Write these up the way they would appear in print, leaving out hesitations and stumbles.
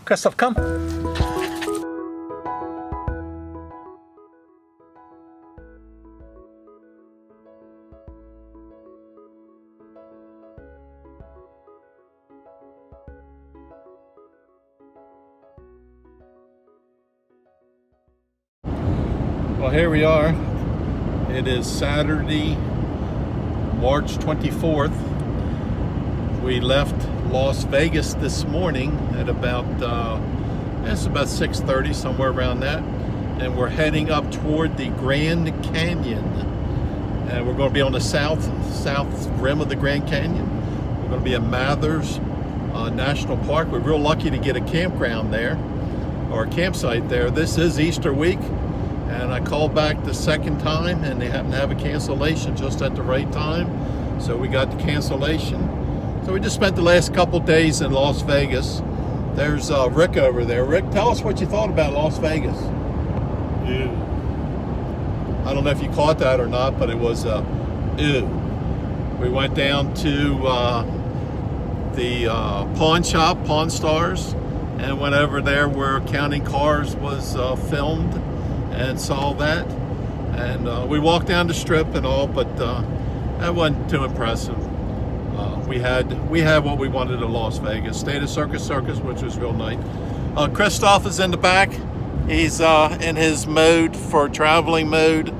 Kristoff, come. Well, here we are. It is Saturday, March 24th. We left Las Vegas this morning at about, it's about 6:30, somewhere around that. And we're heading up toward the Grand Canyon. And we're going to be on the south rim of the Grand Canyon. We're going to be at Mathers National Park. We're real lucky to get a campground there, or a campsite there. This is Easter week. And I called back the second time and they happened to have a cancellation just at the right time. So we got the cancellation. So we just spent the last couple days in Las Vegas. There's Rick over there. Rick, tell us what you thought about Las Vegas. Ew. I don't know if you caught that or not, but it was ew. We went down to the pawn shop, Pawn Stars, and went over there where Counting Cars was filmed, and saw that. And we walked down the strip and all, but that wasn't too impressive. We had what we wanted in Las Vegas. Stayed at Circus, which was real nice. Kristoff is in the back. He's in his mode for traveling mode.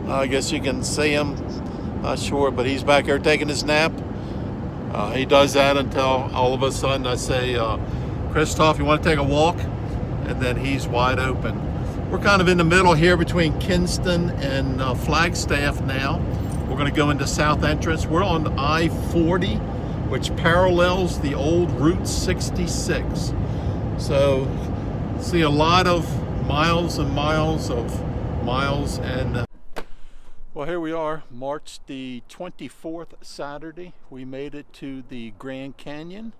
I guess you can see him, not sure, but he's back here taking his nap. He does that until all of a sudden I say, Kristoff, you want to take a walk? And then he's wide open. We're kind of in the middle here between Kinston and Flagstaff now. We're going to go into South Entrance. We're on I-40, which parallels the old Route 66. So see a lot of miles and miles of miles. And well, here we are, March the 24th, Saturday. We made it to the Grand Canyon.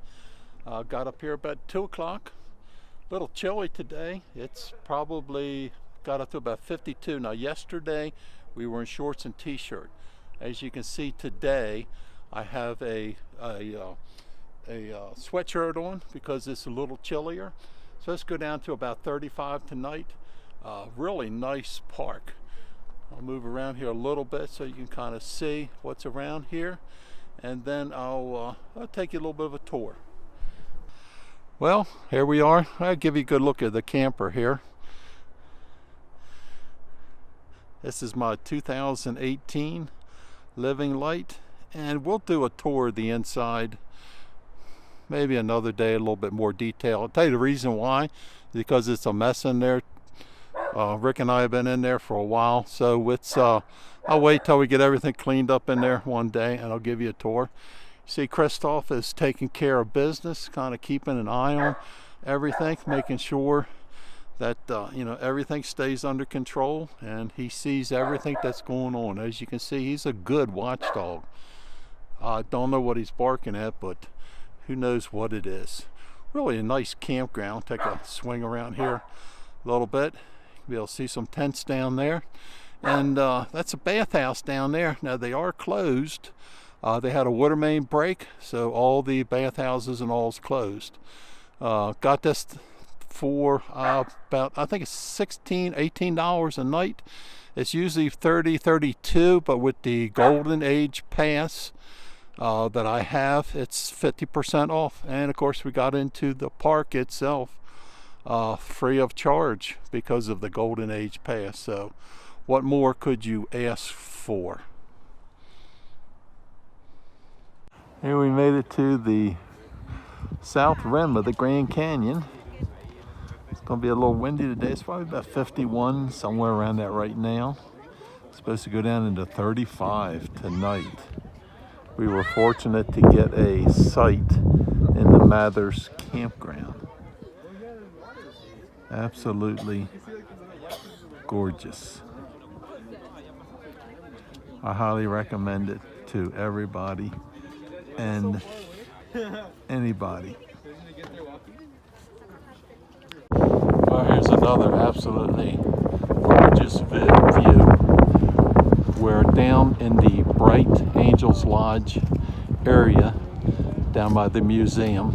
Got up here about 2 o'clock. A little chilly today. It's probably got up to about 52. Now yesterday we were in shorts and t-shirt. As you can see today, I have a sweatshirt on because it's a little chillier. So let's go down to about 35 tonight. Really nice park. I'll move around here a little bit so you can kind of see what's around here, and then I'll take you a little bit of a tour. Well, here we are. I'll give you a good look at the camper here. This is my 2018 Living Light, and we'll do a tour of the inside maybe another day, a little bit more detail. I'll tell you the reason why, because it's a mess in there. Rick and I have been in there for a while, so it's I'll wait till we get everything cleaned up in there one day and I'll give you a tour. See, Kristoff is taking care of business, kind of keeping an eye on everything, making sure that everything stays under control, and he sees everything that's going on. As you can see, he's a good watchdog. I don't know what he's barking at, but who knows what it is. Really a nice campground. Take a swing around here a little bit. You'll be able to see some tents down there, and that's a bathhouse down there. Now they are closed. They had a water main break, so all the bathhouses and all is closed. Got this for about, I think it's $18 a night. It's usually $32, but with the Golden Age Pass that I have, it's 50% off. And of course we got into the park itself free of charge because of the Golden Age Pass. So what more could you ask for? Here we made it to the south rim of the Grand Canyon. It's going to be a little windy today. It's probably about 51, somewhere around that right now. It's supposed to go down into 35 tonight. We were fortunate to get a site in the Mathers campground. Absolutely gorgeous. I highly recommend it to everybody and anybody. Well, here's another absolutely gorgeous view. We're down in the Bright Angels Lodge area down by the museum.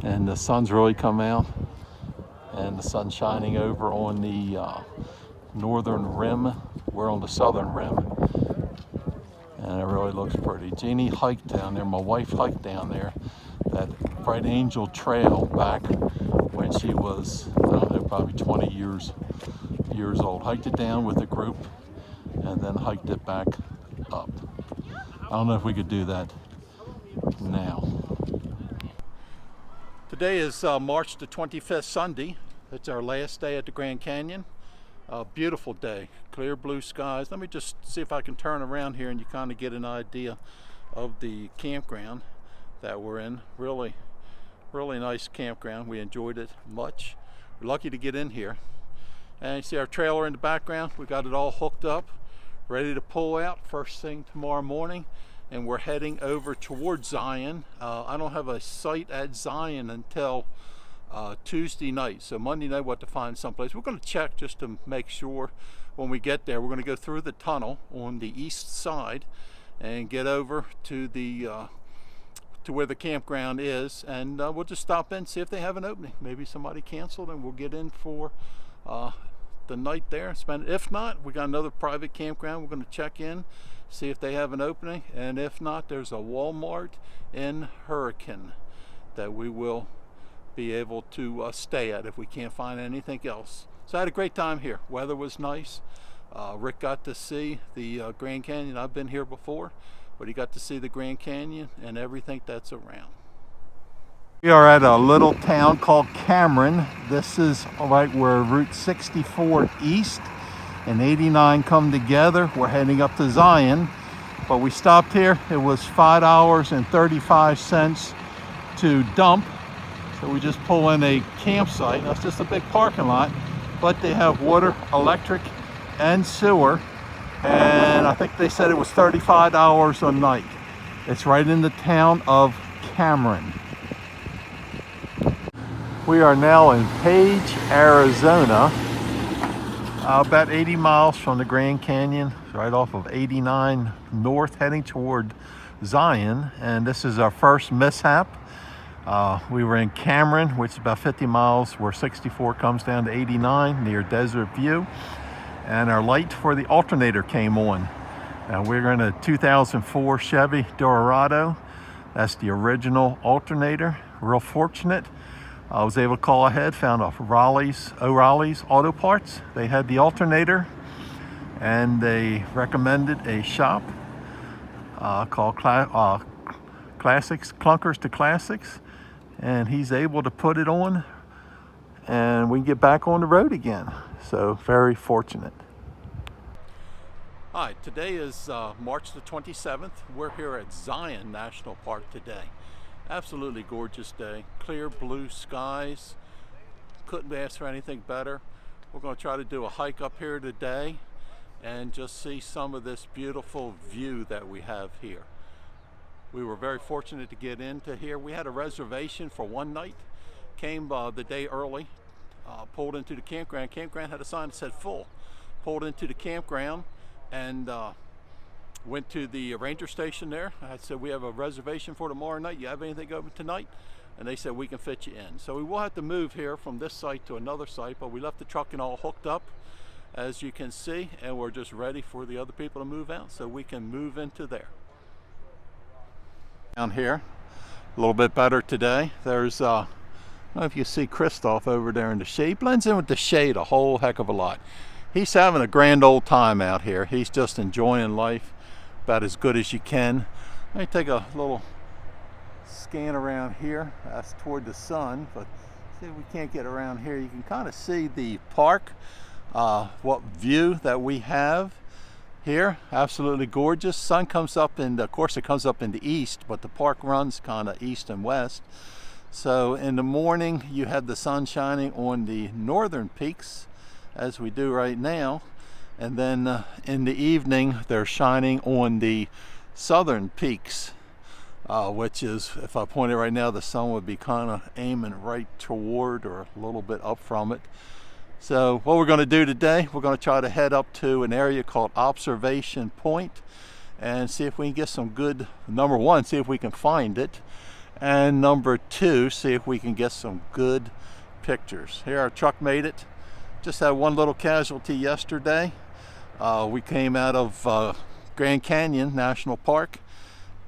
and the sun's really come out, and the sun's shining over on the northern rim. We're on the southern rim, and it really looks pretty. Jeannie hiked down there, my wife hiked down there, that Bright Angel Trail back when she was, I don't know, probably 20 years old. Hiked it down with a group and then hiked it back up. I don't know if we could do that now. Today is March the 25th, Sunday. It's our last day at the Grand Canyon. Beautiful day, clear blue skies. Let me just see if I can turn around here and you kind of get an idea of the campground that we're in. Really nice campground. We enjoyed it much. We're lucky to get in here. And you see our trailer in the background. We got it all hooked up, ready to pull out first thing tomorrow morning, and we're heading over towards Zion. I don't have a site at Zion until Tuesday night, so Monday night we'll have to find someplace. We're going to check just to make sure when we get there. We're going to go through the tunnel on the east side and get over to the to where the campground is, and we'll just stop in, see if they have an opening. Maybe somebody canceled and we'll get in for the night there, spend it. If not, we got another private campground. We're going to check in, see if they have an opening, and if not, there's a Walmart in Hurricane that we will be able to stay at if we can't find anything else. So I had a great time here. Weather was nice. Rick got to see the Grand Canyon. I've been here before, but he got to see the Grand Canyon and everything that's around. We are at a little town called Cameron. This is right where Route 64 East and 89 come together. We're heading up to Zion, but we stopped here. It was $5.35 to dump. So we just pull in a campsite. That's just a big parking lot, but they have water, electric, and sewer. And I think they said it was $35 a night. It's right in the town of Cameron. We are now in Page, Arizona, about 80 miles from the Grand Canyon, right off of 89 north, heading toward Zion. And this is our first mishap. We were in Cameron, which is about 50 miles where 64 comes down to 89 near Desert View. And our light for the alternator came on. We're in a 2004 Chevy Dorado. That's the original alternator. Real fortunate. I was able to call ahead, found O'Reilly's Auto Parts. They had the alternator, and they recommended a shop called Classics, Clunkers to Classics, and he's able to put it on, and we can get back on the road again. So very fortunate. Hi, today is March the 27th. We're here at Zion National Park today. Absolutely gorgeous day, clear blue skies. Couldn't ask for anything better. We're going to try to do a hike up here today and just see some of this beautiful view that we have here. We were very fortunate to get into here. We had a reservation for one night, came the day early, pulled into the campground. Campground had a sign that said full. Pulled into the campground and went to the ranger station there. I said, we have a reservation for tomorrow night. You have anything open tonight? And they said, we can fit you in. So we will have to move here from this site to another site, but we left the truck and all hooked up, as you can see, and we're just ready for the other people to move out so we can move into there. Down here, a little bit better today. There's, I don't know if you see Kristoff over there in the shade. He blends in with the shade a whole heck of a lot. He's having a grand old time out here. He's just enjoying life about as good as you can. Let me take a little scan around here. That's toward the sun, but see if we can't get around here. You can kind of see the park, what view that we have here. Absolutely gorgeous. Sun comes up, and of course it comes up in the east, but the park runs kind of east and west. So in the morning you have the sun shining on the northern peaks, as we do right now. And then in the evening, they're shining on the southern peaks, which is, if I point it right now, the sun would be kind of aiming right toward or a little bit up from it. So what we're going to do today, we're going to try to head up to an area called Observation Point and see if we can get some good, number one, see if we can find it, And number 2, see if we can get some good pictures. Here, our truck made it. Just had one little casualty yesterday. We came out of Grand Canyon National Park,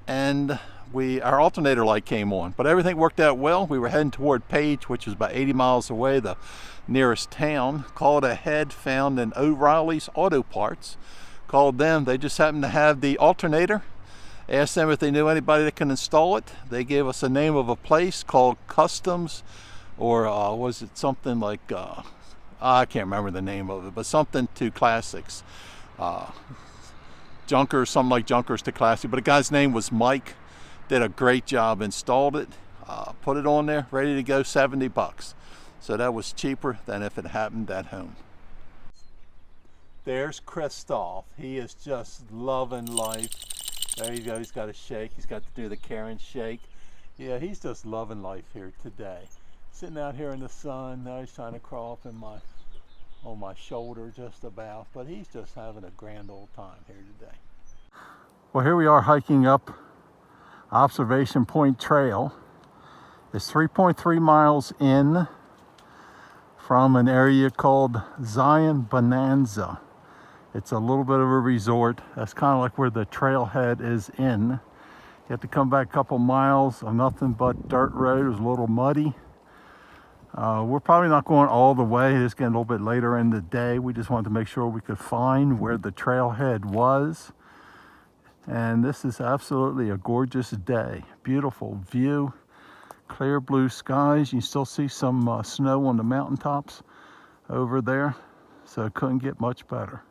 and our alternator light came on, but everything worked out well. We were heading toward Page, which is about 80 miles away, the nearest town. Called ahead, found an O'Reilly's Auto Parts. Called them. They just happened to have the alternator. Asked them if they knew anybody that can install it. They gave us the name of a place called Customs, or was it something like I can't remember the name of it, but something to Classics. Junkers, something like Junkers to Classic. But the guy's name was Mike. Did a great job, installed it, put it on there, ready to go, $70. So that was cheaper than if it happened at home. There's Kristoff. He is just loving life. There you go, he's got a shake. He's got to do the Karen shake. Yeah, he's just loving life here today. Sitting out here in the sun. Now he's trying to crawl up on my shoulder just about. But he's just having a grand old time here today. Well, here we are hiking up Observation Point Trail. It's 3.3 miles in from an area called Zion Bonanza. It's a little bit of a resort. That's kind of like where the trailhead is in. You have to come back a couple miles of nothing but dirt road. It was a little muddy. We're probably not going all the way. It's getting a little bit later in the day. We just wanted to make sure we could find where the trailhead was. And this is absolutely a gorgeous day. Beautiful view, clear blue skies. You still see some snow on the mountaintops over there. So it couldn't get much better.